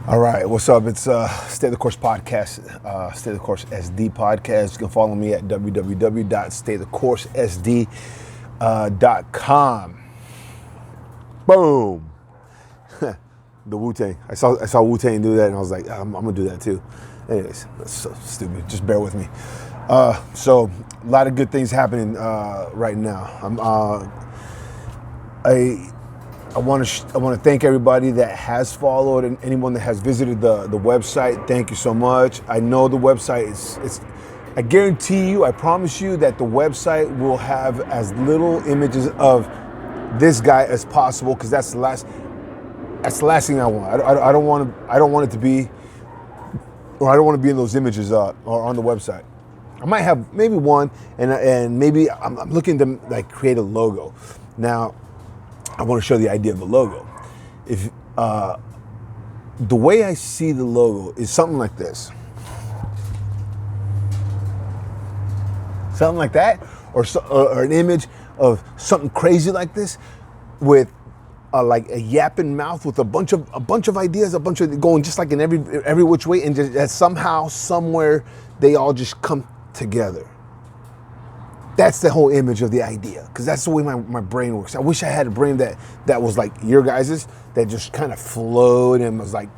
All right, what's up? It's Stay the Course Podcast, Stay the Course SD Podcast. You can follow me at www.staythecoursesd.com. Boom. The Wu-Tang. I saw Wu-Tang do that, and I was like, I'm gonna do that too. Anyways, that's so stupid. Just bear with me. So a lot of good things happening right now. I want to thank everybody that has followed and anyone that has visited the website. Thank you so much. I know the website is I guarantee you, I promise you that the website will have as little images of this guy as possible, because that's the last thing I want. I don't want it to be, or I don't want to be in those images or on the website. I might have maybe one, and maybe I'm looking to like create a logo. Now, I want to show the idea of the logo. If the way I see the logo is something like this, something like that, or an image of something crazy like this, with like a yapping mouth with a bunch of ideas, a bunch of going just like in every which way, and just that somehow somewhere they all just come together. That's the whole image of the idea, because that's the way my brain works. I wish I had a brain that was like your guys's, that just kind of flowed and was like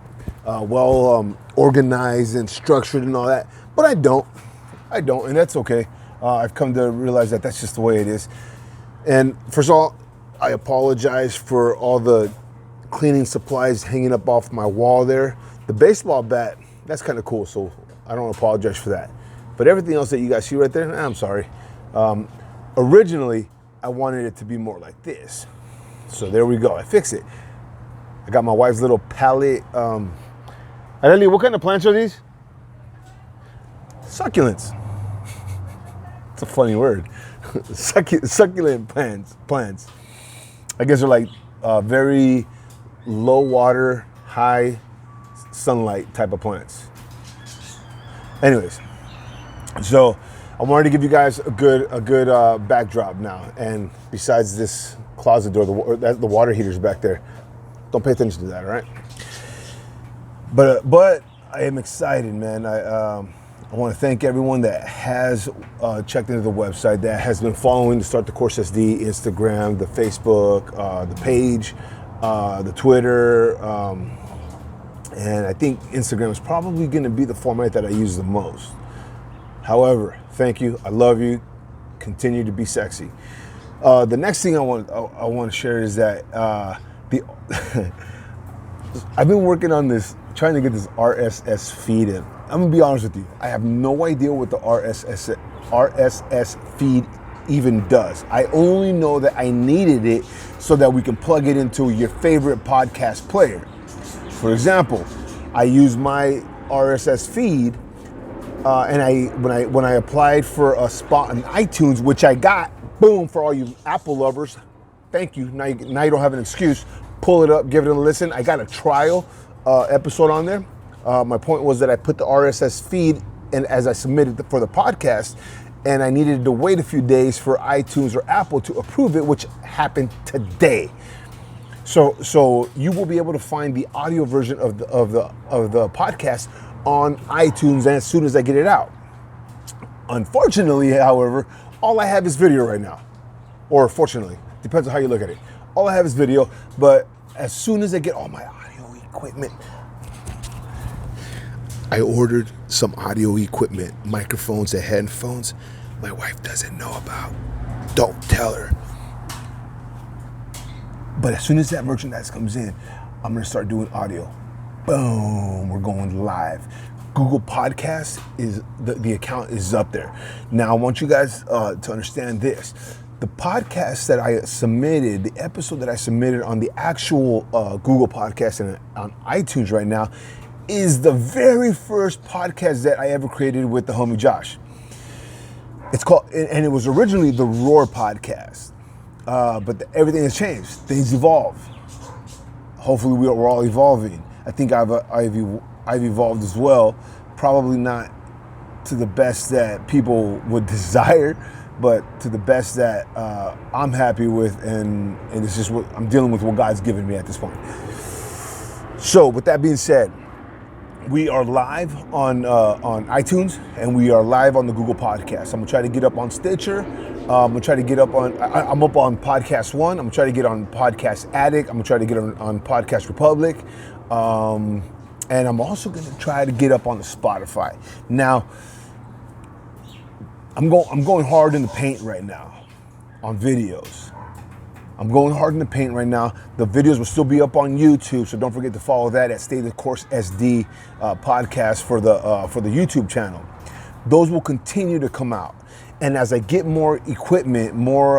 organized and structured and all that. But I don't, and that's okay. I've come to realize that that's just the way it is. And first of all, I apologize for all the cleaning supplies hanging up off my wall there. The baseball bat, that's kind of cool, so I don't apologize for that. But everything else that you guys see right there, I'm sorry. Originally, I wanted it to be more like this. So there we go. I fixed it. I got my wife's little palette. Arely, what kind of plants are these? Succulents. It's a funny word. Succulent plants. I guess they're like very low water, high sunlight type of plants. Anyways, so I wanted to give you guys a good backdrop now. And besides this closet door, the water heater's back there. Don't pay attention to that, all right? But I am excited, man. I want to thank everyone that has checked into the website, that has been following the Start the Course SD, Instagram, the Facebook, the page, the Twitter, and I think Instagram is probably going to be the format that I use the most. However, thank you. I love you. Continue to be sexy. The next thing I want to share is that I've been working on this, trying to get this RSS feed in. I'm gonna be honest with you. I have no idea what the RSS feed even does. I only know that I needed it so that we can plug it into your favorite podcast player. For example, I use my RSS feed. And when I applied for a spot on iTunes, which I got, boom, for all you Apple lovers, thank you. Now you don't have an excuse. Pull it up, give it a listen. I got a trial episode on there. My point was that I put the RSS feed in as I submitted for the podcast, and I needed to wait a few days for iTunes or Apple to approve it, which happened today. So you will be able to find the audio version of the podcast on iTunes as soon as I get it out. Unfortunately, however, all I have is video right now. Or fortunately, depends on how you look at it. All I have is video, but as soon as I get all my audio equipment, I ordered some audio equipment, microphones and headphones my wife doesn't know about. Don't tell her. But as soon as that merchandise comes in, I'm gonna start doing audio. Boom, we're going live. Google Podcasts is the account is up there. Now I want you guys to understand this. The podcast that I submitted, the episode that I submitted on the actual Google Podcast and on iTunes right now, is the very first podcast that I ever created with the homie Josh. It's called, and it was originally the Roar Podcast, but everything has changed. Things evolve. Hopefully we're all evolving. I think I've evolved as well. Probably not to the best that people would desire, but to the best that I'm happy with, and it's just what I'm dealing with, what God's given me at this point. So with that being said, We are live on iTunes, and we are live on the Google Podcast. I'm gonna try to get up on Stitcher. I'm gonna try to get up on. I'm up on Podcast One. I'm gonna try to get on Podcast Addict. I'm gonna try to get on Podcast Republic, and I'm also gonna try to get up on the Spotify. Now, I'm going hard in the paint right now on videos. I'm going hard in the paint right now. The videos will still be up on YouTube, so don't forget to follow that at STCSD podcast for the YouTube channel. Those will continue to come out, and as I get more equipment, more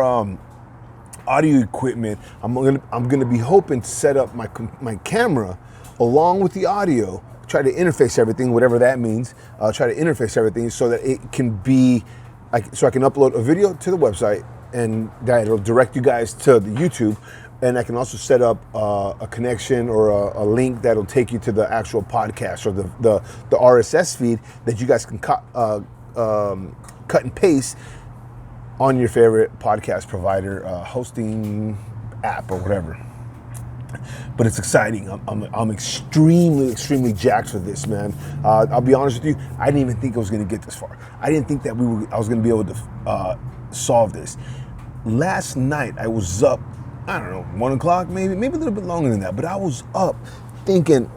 audio equipment, I'm gonna be hoping to set up my camera along with the audio. Try to interface everything, whatever that means. Try to interface everything so that it can be, so I can upload a video to the website, and that will direct you guys to the YouTube, and I can also set up a connection or a link that'll take you to the actual podcast or the RSS feed that you guys can cut and paste on your favorite podcast provider, hosting app or whatever. But it's exciting. I'm extremely jacked for this, man. I'll be honest with you. I didn't even think I was going to get this far. I didn't think that I was going to be able to solve this. Last night I was up, I don't know, 1 o'clock, maybe a little bit longer than that, but I was up thinking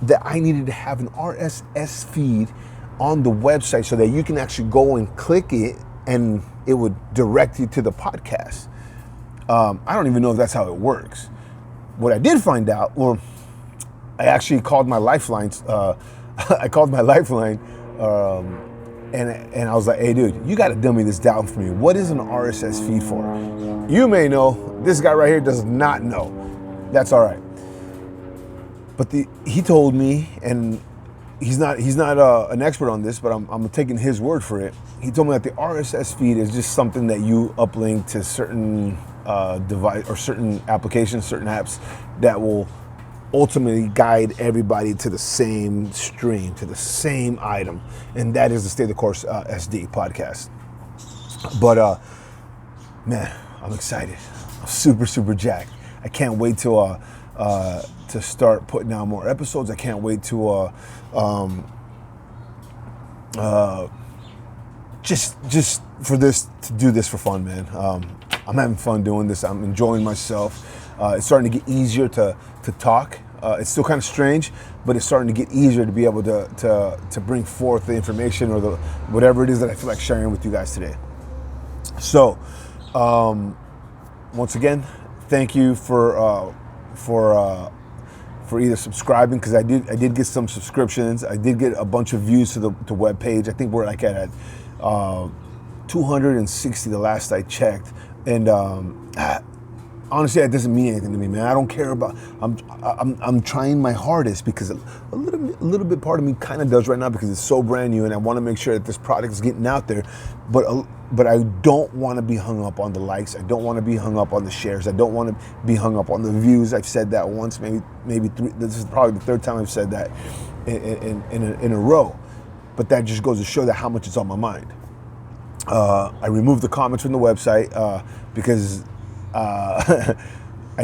that I needed to have an RSS feed on the website so that you can actually go and click it and it would direct you to the podcast. I don't even know if that's how it works. What I did find out, well, I actually called my lifelines. I called my lifeline. And I was like, hey, dude, you got to dummy this down for me. What is an RSS feed for? You may know. This guy right here does not know. That's all right. But he told me, and he's not an expert on this, but I'm taking his word for it. He told me that the RSS feed is just something that you uplink to certain device or certain applications, certain apps that will ultimately guide everybody to the same stream, to the same item, and that is the Stay the Course SD podcast. But man, I'm excited. I'm super jacked. I can't wait to start putting out more episodes. I can't wait to just for this, to do this for fun, man. I'm having fun doing this. I'm enjoying myself. It's starting to get easier to talk. It's still kind of strange, but it's starting to get easier to be able to bring forth the information or whatever it is that I feel like sharing with you guys today. So, once again, thank you for either subscribing, because I did get some subscriptions. I did get a bunch of views to the web page. I think we're like at 260 the last I checked, and honestly, that doesn't mean anything to me, man. I don't care about. I'm trying my hardest, because a little bit part of me kind of does right now, because it's so brand new, and I want to make sure that this product is getting out there. But I don't want to be hung up on the likes. I don't want to be hung up on the shares. I don't want to be hung up on the views. I've said that once, maybe three. This is probably the third time I've said that in a row. But that just goes to show that how much it's on my mind. I removed the comments from the website because. I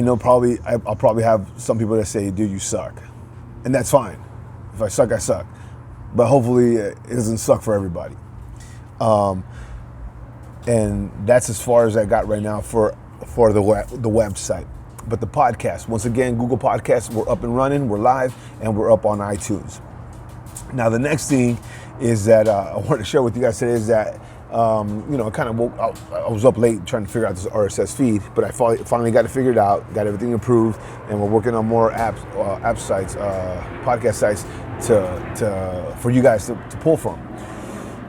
know I'll probably have some people that say, dude, you suck. And that's fine. If I suck, I suck. But hopefully it doesn't suck for everybody. And that's as far as I got right now for the website. But the podcast, once again, Google Podcasts, we're up and running, we're live, and we're up on iTunes. Now, the next thing is that I want to share with you guys today is that I kind of woke up. I was up late trying to figure out this RSS feed, but I finally got it figured out, got everything approved, and we're working on more app sites, podcast sites for you guys to pull from.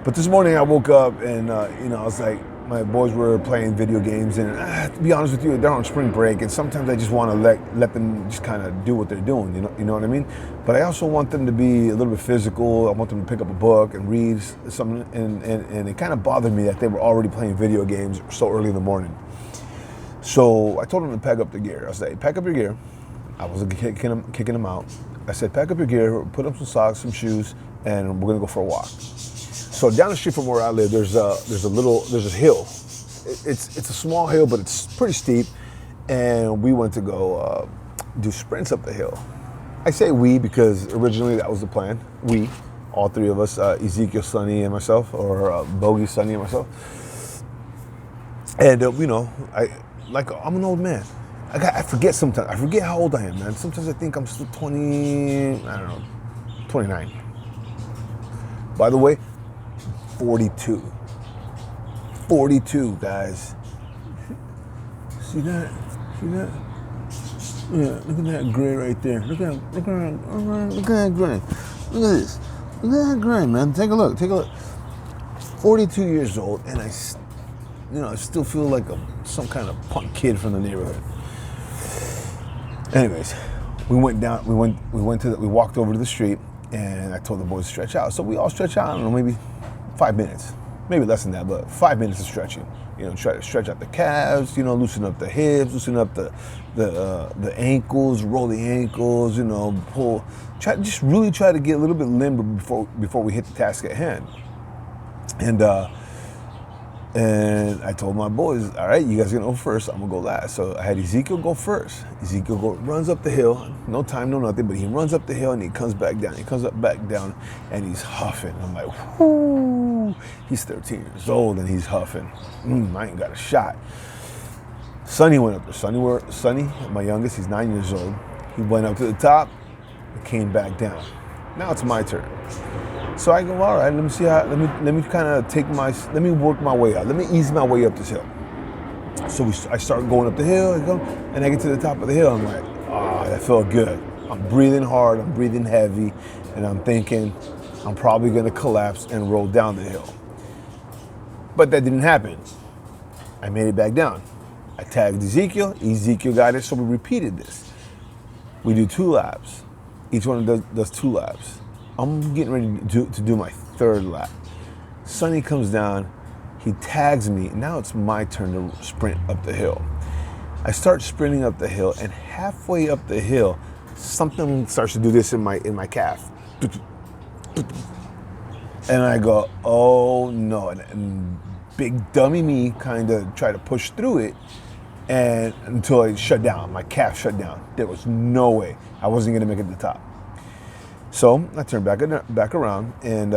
But this morning I woke up and I was like, my boys were playing video games, and to be honest with you, they're on spring break, and sometimes I just want to let them just kind of do what they're doing, you know what I mean? But I also want them to be a little bit physical. I want them to pick up a book and read something, and it kind of bothered me that they were already playing video games so early in the morning. So I told them to pack up the gear. I was like, pack up your gear. I wasn't kicking them out. I said, pack up your gear, put up some socks, some shoes, and we're gonna go for a walk. So down the street from where I live, there's a hill. It's a small hill, but it's pretty steep. And we went to go do sprints up the hill. I say we because originally that was the plan. We, all three of us, Ezekiel, Sonny, and myself, or Bogey, Sonny, and myself. And I'm an old man. I forget sometimes. I forget how old I am, man. Sometimes I think I'm still 29. By the way, 42. 42, guys. See that? See that? Yeah, look at that gray right there. Look at that gray. Look at this. Look at that gray, man. Take a look. 42 years old, and I still feel like some kind of punk kid from the neighborhood. Anyways, we walked over to the street, and I told the boys to stretch out. So we all stretch out, I don't know, maybe 5 minutes. Maybe less than that, but 5 minutes of stretching. Try to stretch out the calves, loosen up the hips, loosen up the ankles, roll the ankles, pull. Try to get a little bit limber before we hit the task at hand. And I told my boys, all right, you guys are gonna go first, I'm gonna go last. So I had Ezekiel go first. Runs up the hill, no time, no nothing, but he runs up the hill and he comes back down. He comes back down, and he's huffing. I'm like, whoo, he's 13 years old and he's huffing. I ain't got a shot. Sonny went up there. Sonny, my youngest, he's 9 years old. He went up to the top and came back down. Now it's my turn. So I go, all right, let me see how, let me kind of let me work my way out. Let me ease my way up this hill. So I start going up the hill, and I get to the top of the hill. I'm like, that felt good. I'm breathing hard, I'm breathing heavy, and I'm thinking I'm probably gonna collapse and roll down the hill. But that didn't happen. I made it back down. I tagged Ezekiel got it, so we repeated this. We do 2 laps. Each one does 2 laps. I'm getting ready to do my 3rd lap. Sonny comes down, he tags me, and now it's my turn to sprint up the hill. I start sprinting up the hill, and halfway up the hill, something starts to do this in my calf. And I go, oh no, and big dummy me kind of try to push through it, and until it shut down, my calf shut down. There was no way I wasn't gonna make it to the top. So I turned back around and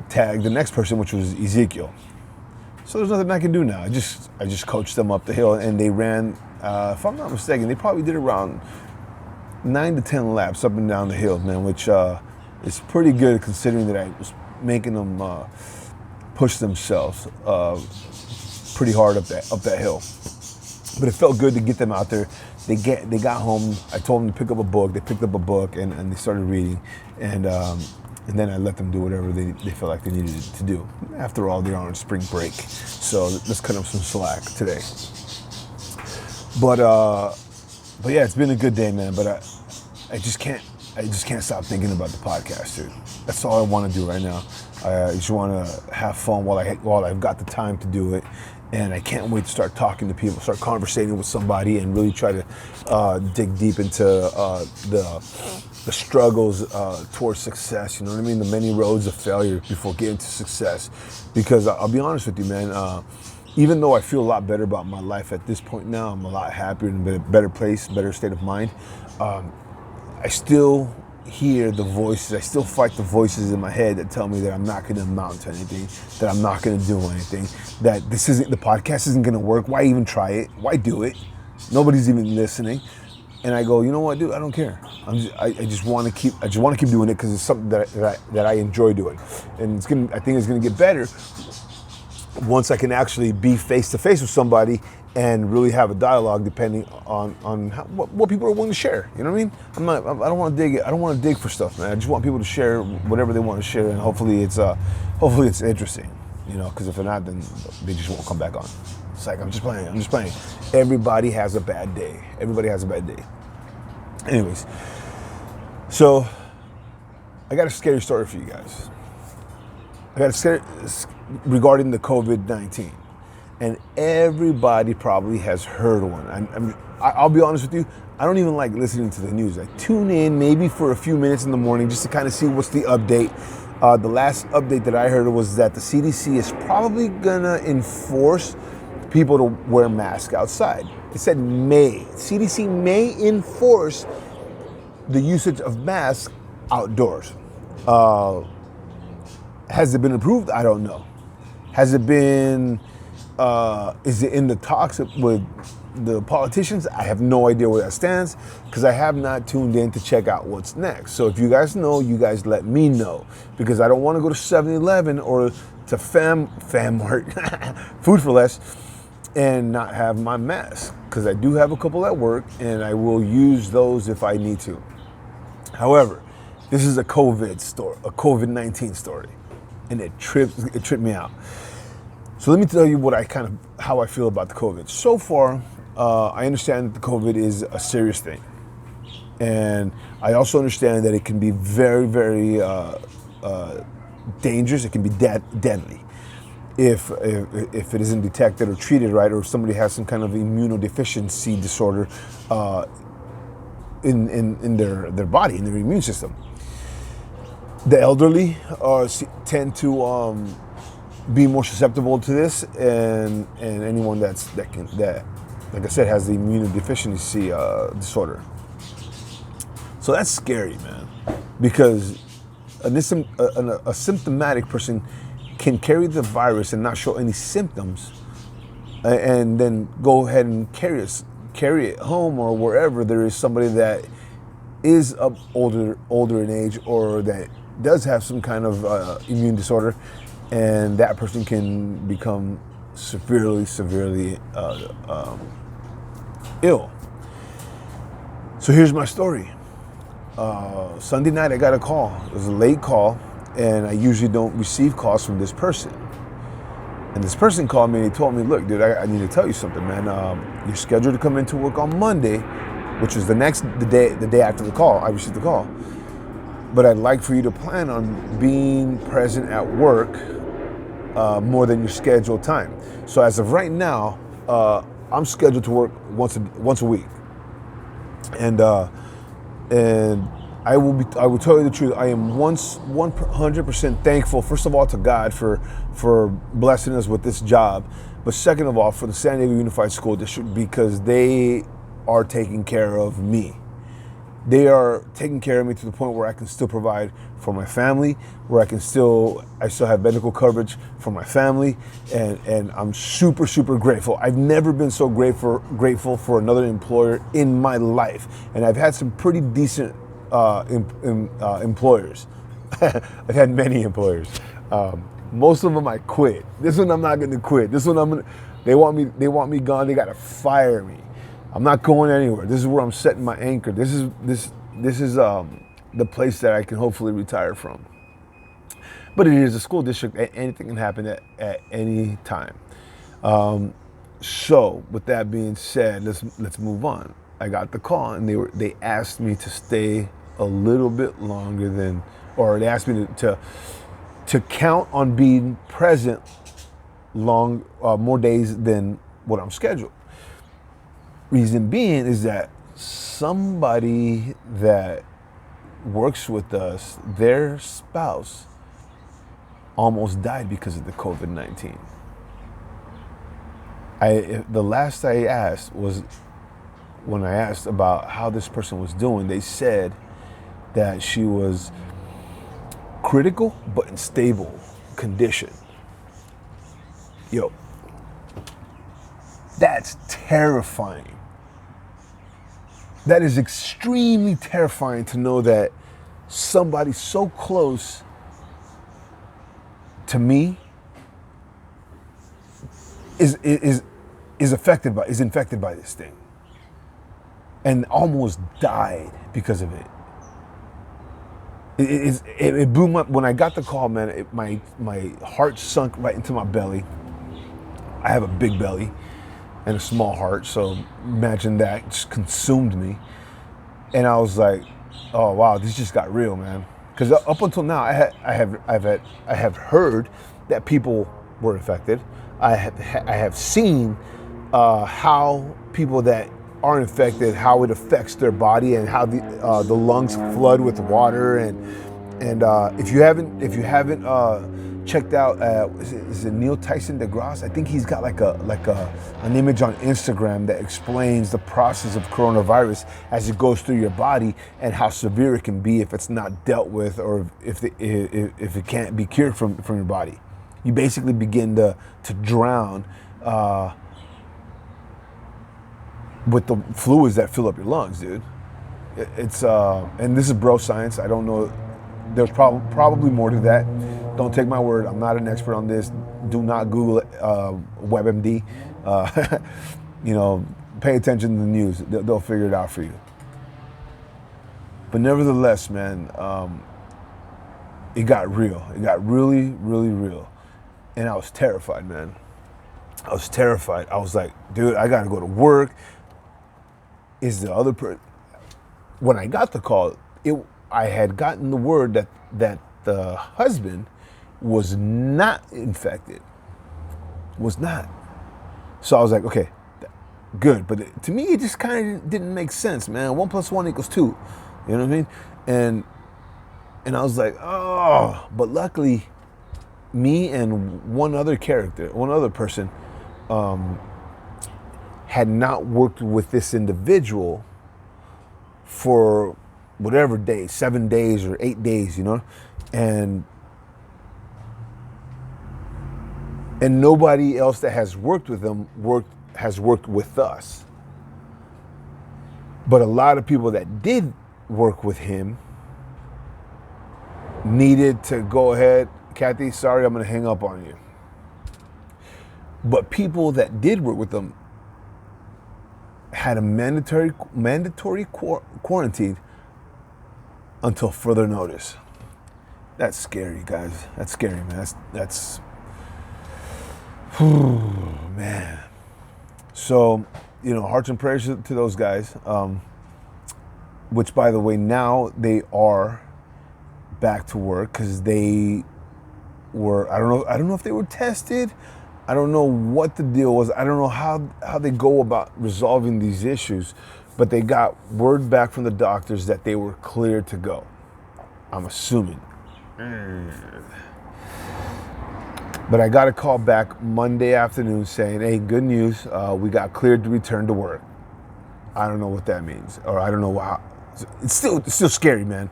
tagged the next person, which was Ezekiel. So there's nothing I can do now. I just coached them up the hill, and they ran. If I'm not mistaken, they probably did around 9 to 10 laps up and down the hill, man, which is pretty good considering that I was making them push themselves pretty hard up that hill. But it felt good to get them out there. They got home. I told them to pick up a book. They picked up a book and they started reading, and then I let them do whatever they felt like they needed to do. After all, they're on spring break, so let's cut them some slack today. But yeah, it's been a good day, man. But I just can't stop thinking about the podcast, dude. That's all I want to do right now. I just want to have fun while I've got the time to do it. And I can't wait to start talking to people, start conversating with somebody, and really try to dig deep into the struggles towards success. You know what I mean? The many roads of failure before getting to success. Because I'll be honest with you, man. Even though I feel a lot better about my life at this point now, I'm a lot happier, in a better place, better state of mind. I still hear the voices. I still fight the voices in my head that tell me that I'm not going to amount to anything, that I'm not going to do anything, that the podcast isn't going to work. Why even try it? Why do it? Nobody's even listening. And I go, you know what, dude? I don't care. I just want to keep doing it because it's something that I enjoy doing, and I think it's going to get better once I can actually be face to face with somebody and really have a dialogue, depending on what people are willing to share. You know what I mean? I don't want to dig for stuff, man. I just want people to share whatever they want to share, and hopefully it's interesting. Because if not, then they just won't come back on. It's like I'm just playing. Everybody has a bad day. Anyways, so I got a scary story for you guys. Regarding the COVID-19. And everybody probably has heard one. I'll be honest with you, I don't even like listening to the news. I tune in maybe for a few minutes in the morning just to kind of see what's the update. The last update that I heard was that the CDC is probably gonna enforce people to wear masks outside. It said may. CDC may enforce the usage of masks outdoors. Has it been approved? I don't know. Has it been, is it in the talks with the politicians? I have no idea where that stands because I have not tuned in to check out what's next. So if you guys know, you guys let me know, because I don't want to go to 7-Eleven or to FamMart, Food for Less, and not have my mask, because I do have a couple at work and I will use those if I need to. However, this is a COVID-19 story, and it tripped me out. So let me tell you how I feel about the COVID. So far, I understand that the COVID is a serious thing. And I also understand that it can be very, very dangerous. It can be deadly if it isn't detected or treated right, or if somebody has some kind of immunodeficiency disorder in their body, in their immune system. The elderly tend to be more susceptible to this, and anyone that like I said has the immunodeficiency disorder. So that's scary, man, because a symptomatic person can carry the virus and not show any symptoms, and then go ahead and carry it home or wherever there is somebody that is older in age, or that does have some kind of immune disorder, and that person can become severely ill. So here's my story. Sunday night I got a call. It was a late call, and I usually don't receive calls from this person. And this person called me and he told me, look, dude, I need to tell you something, man. You're scheduled to come into work on Monday, which was the day after the call. I received the call. But I'd like for you to plan on being present at work more than your scheduled time. So as of right now, I'm scheduled to work once a week. And I will tell you the truth. I am 100% thankful, first of all, to God for blessing us with this job, but second of all, for the San Diego Unified School District, because they are taking care of me. They are taking care of me to the point where I can still provide for my family, where I still have medical coverage for my family, and I'm super grateful. I've never been so grateful for another employer in my life, and I've had some pretty decent employers. I've had many employers. Most of them I quit. This one I'm not going to quit. This one they want me gone. They got to fire me. I'm not going anywhere. This is where I'm setting my anchor. This is the place that I can hopefully retire from. But it is a school district. Anything can happen at any time. So with that being said, let's move on. I got the call, and they asked me to stay a little bit longer or they asked me to count on being present more days than what I'm scheduled. Reason being is that somebody that works with us, their spouse almost died because of the COVID-19. The last I asked was when I asked about how this person was doing. They said that she was critical but in stable condition. Yo, that's terrifying. That is extremely terrifying to know that somebody so close to me is infected by this thing, and almost died because of it. It blew my, when I got the call, man. My heart sunk right into my belly. I have a big belly and a small heart, so imagine that just consumed me. And I was like, oh wow, this just got real, man. Because up until now, I have heard that people were infected. I have seen how people that are infected, how it affects their body, and how the lungs flood with water. And if you haven't checked out is it Neil Tyson DeGrasse? I think he's got like an image on Instagram that explains the process of coronavirus as it goes through your body and how severe it can be if it's not dealt with, or if it can't be cured from your body. You basically begin to drown with the fluids that fill up your lungs, dude. It's and this is bro science. I don't know. There's probably more to that. Don't take my word. I'm not an expert on this. Do not Google WebMD. Pay attention to the news. They'll figure it out for you. But nevertheless, man, it got real. It got really, really real. And I was terrified, man. I was terrified. I was like, dude, I got to go to work. Is the other person... When I got the call, I had gotten the word that the husband was not infected. Was not. So I was like, okay, good. But to me, it just kind of didn't make sense, man. 1 + 1 = 2. You know what I mean? And I was like, oh. But luckily, me and one other person, had not worked with this individual for whatever days, 7 days or 8 days, and nobody else that has worked with them has worked with us. But a lot of people that did work with him needed to go ahead. Kathy, sorry, I'm going to hang up on you. But people that did work with them had a mandatory quarantine until further notice. That's scary, guys. That's scary, man. That's man. So, hearts and prayers to those guys. Which, by the way, now they are back to work because they were. I don't know if they were tested. I don't know what the deal was. I don't know how they go about resolving these issues, but they got word back from the doctors that they were cleared to go. I'm assuming. But I got a call back Monday afternoon saying, hey, good news, we got cleared to return to work. I don't know what that means, or I don't know how. It's still scary, man.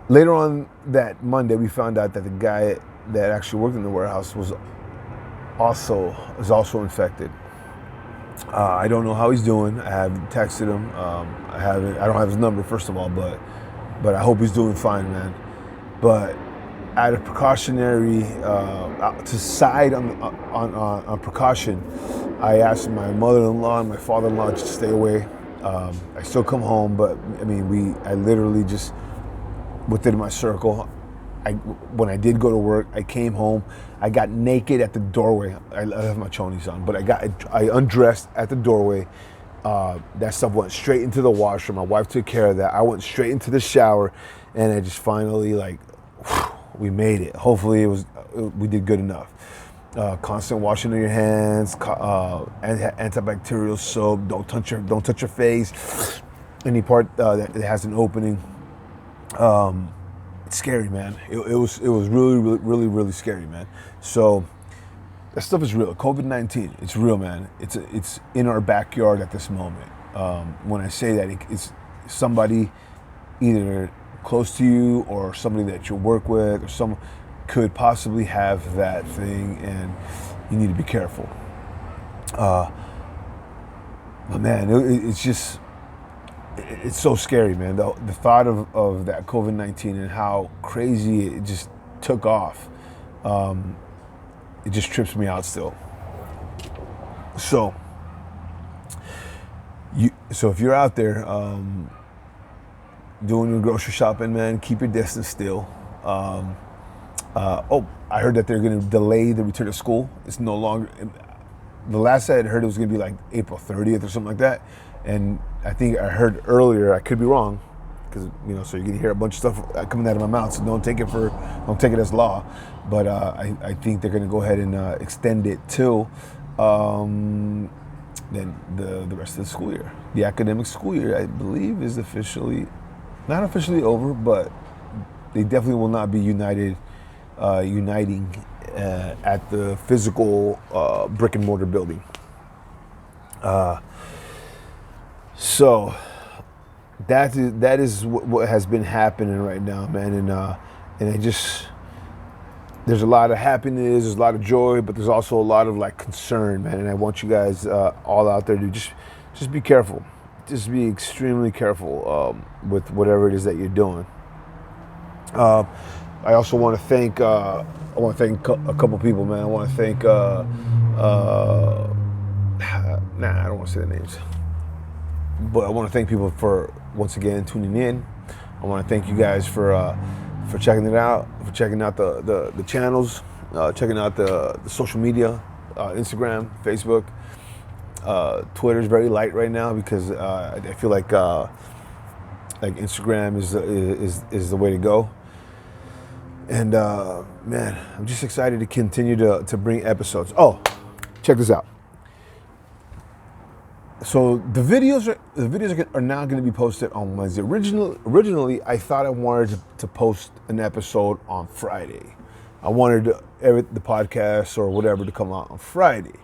Later on that Monday, we found out that the guy that actually worked in the warehouse was also infected. I don't know how he's doing. I haven't texted him. I don't have his number, first of all, but I hope he's doing fine, man. But out of precautionary, to side on precaution, I asked my mother-in-law and my father-in-law to stay away. I still come home, but I literally just within my circle. When I did go to work, I came home. I got naked at the doorway. I have my chonies on, but I undressed at the doorway. That stuff went straight into the washer. My wife took care of that. I went straight into the shower, and I just finally we made it. Hopefully, we did good enough. Constant washing of your hands, antibacterial soap. Don't touch your face. Any part that has an opening. It's scary, man. It was really, really, really, really scary, man. So that stuff is real. COVID-19, it's real, man. It's in our backyard at this moment. When I say that, it's somebody either close to you or somebody that you work with or someone could possibly have that thing, and you need to be careful. But man, it's so scary, man. The thought of that COVID-19 and how crazy it just took off, it just trips me out still. So if you're out there doing your grocery shopping, man, keep your distance still. I heard that they're going to delay the return to school. It's no longer. The last I had heard, it was going to be like April 30th or something like that. And I think I heard earlier, I could be wrong, because so you're gonna hear a bunch of stuff coming out of my mouth. So don't take it as law. But I think they're gonna go ahead and extend it till then the rest of the school year. The academic school year, I believe, is not officially over, but they definitely will not be united uniting at the physical brick and mortar building. So that is what has been happening right now, man, and I just, there's a lot of happiness, there's a lot of joy, but there's also a lot of like concern, man. And I want you guys all out there to just be careful, just be extremely careful with whatever it is that you're doing. I also want to thank a couple people, man. I want to thank I don't want to say the names, but I want to thank people for once again tuning in. I want to thank you guys for checking it out, for checking out the channels, checking out the social media, Instagram, Facebook, Twitter is very light right now because I feel like Instagram is the way to go. And man, I'm just excited to continue to bring episodes. Oh, check this out. So the videos are now going to be posted on Wednesday. Originally, I thought I wanted to post an episode on Friday. I wanted the podcast or whatever to come out on Friday.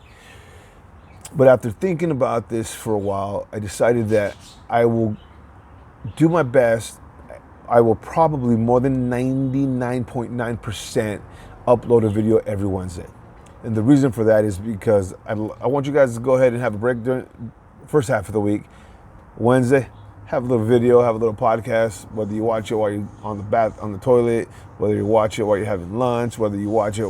But after thinking about this for a while, I decided that I will do my best. I will probably more than 99.9% upload a video every Wednesday. And the reason for that is because I want you guys to go ahead and have a break during first half of the week. Wednesday, have a little video, have a little podcast, whether you watch it while you're on the toilet, whether you watch it while you're having lunch, whether you watch it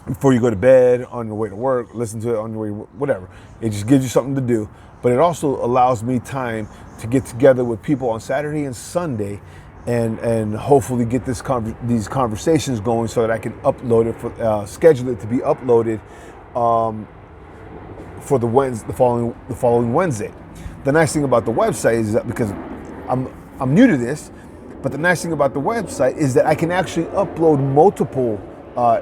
before you go to bed, on your way to work, listen to it on your way, whatever. It just gives you something to do. But it also allows me time to get together with people on Saturday and Sunday and hopefully get these conversations going so that I can upload it, schedule it to be uploaded for the following Wednesday. The nice thing about the website is that, because I'm new to this, but the nice thing about the website is that I can actually upload multiple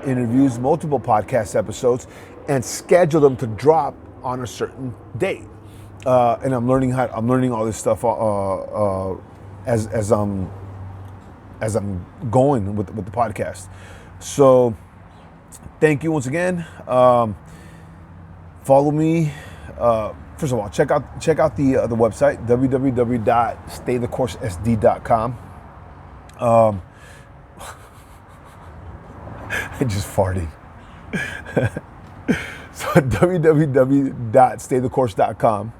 interviews, multiple podcast episodes, and schedule them to drop on a certain date. And I'm learning all this stuff as I'm going with the podcast. So thank you once again. Follow me. First of all, check out the website, www.staythecoursesd.com. I just farted. So www.staythecourse.com.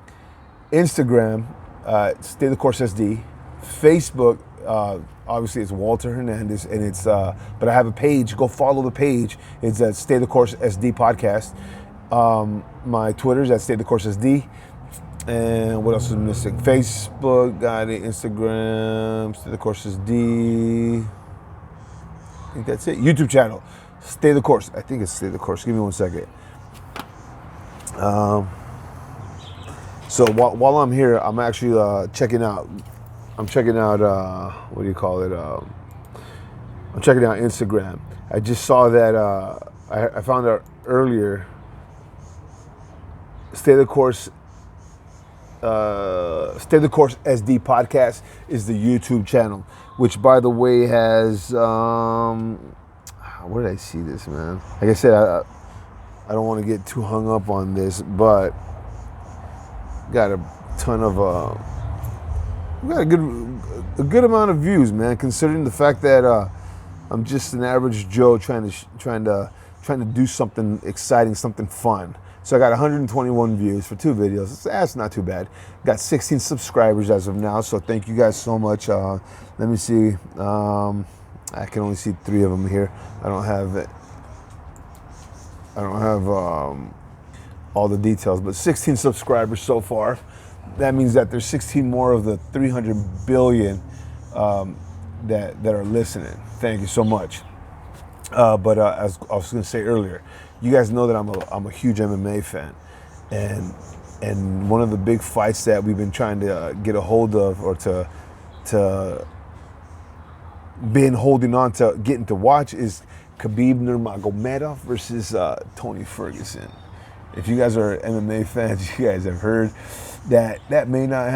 Instagram, StayTheCourseSD. Facebook, obviously it's Walter Hernandez, and it's but I have a page. Go follow the page. It's at Stay the Course SD podcast. My Twitter's at Stay the Course SD. And what else is missing? Facebook, got it. Instagram, Stay the Course SD. I think that's it. YouTube channel, Stay the Course. I think it's Stay the Course. Give me 1 second. So while I'm here, I'm actually checking out. What do you call it? I'm checking out Instagram. I just saw that. I found out earlier. Stay the Course SD podcast is the YouTube channel, which, by the way, has where did I see this, man? Like I said, I don't want to get too hung up on this, but got a ton of got a good amount of views, man, considering the fact that I'm just an average Joe trying to do something exciting, something fun. So I got 121 views for 2 videos. That's not too bad. Got 16 subscribers as of now, so thank you guys so much. Let me see. I can only see 3 of them here. I don't have all the details, but 16 subscribers so far. That means that there's 16 more of the 300 billion that are listening. Thank you so much. But as I was going to say earlier, you guys know that I'm a huge MMA fan, and one of the big fights that we've been trying to get a hold of, or to been holding on to getting to watch, is Khabib Nurmagomedov versus Tony Ferguson. If you guys are MMA fans, you guys have heard that may not happen.